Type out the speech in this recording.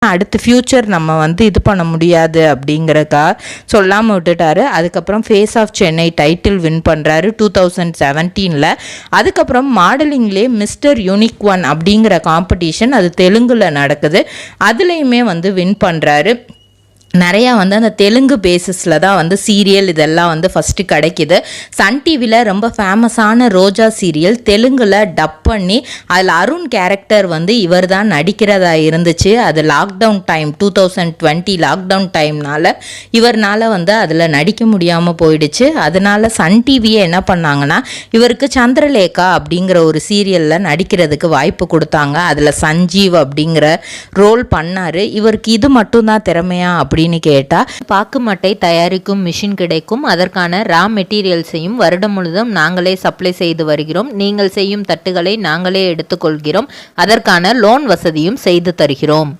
அடுத்து ஃப்யூச்சர் நம்ம வந்து இது பண்ண முடியாது அப்படிங்கிறக்கா சொல்லாமல் விட்டுட்டாரு. அதுக்கப்புறம் face of Chennai title win பண்ணுறாரு 2017. அதுக்கப்புறம் மாடலிங்லேயே மிஸ்டர் யூனிக் ஒன் அப்படிங்கிற காம்படிஷன் அது தெலுங்கில் நடக்குது, அதுலேயுமே வந்து வின் பண்ணுறாரு. நிறையா வந்து அந்த தெலுங்கு பேசிஸில் தான் வந்து சீரியல் இதெல்லாம் வந்து ஃபஸ்ட்டு கிடைக்கிது. சன் டிவியில் ரொம்ப ஃபேமஸான ரோஜா சீரியல் தெலுங்கில் டப் பண்ணி அதில் அருண் கேரக்டர் வந்து இவர் தான் நடிக்கிறதா இருந்துச்சு. அது லாக்டவுன் டைம் 2020 லாக்டவுன் டைம்னால இவர்னால் வந்து அதில் நடிக்க முடியாமல் போயிடுச்சு. அதனால் சன் டிவியை என்ன பண்ணாங்கன்னா இவருக்கு சந்திரலேகா அப்படிங்கிற ஒரு சீரியலில் நடிக்கிறதுக்கு வாய்ப்பு கொடுத்தாங்க. அதில் சஞ்சீவ் அப்படிங்கிற ரோல் பண்ணார். இவருக்கு இது மட்டும்தான் திறமையா அப்படின்னு கேட்டால், பாக்கு மட்டை தயாரிக்கும் மிஷின் கிடைக்கும், அதற்கான ரா மெட்டீரியல்ஸையும் வருடம் முழுதும் நாங்களே சப்ளை செய்து வருகிறோம், நீங்கள் செய்யும் தட்டுகளை நாங்களே எடுத்துக்கொள்கிறோம், அதற்கான லோன் வசதியும் செய்து தருகிறோம்.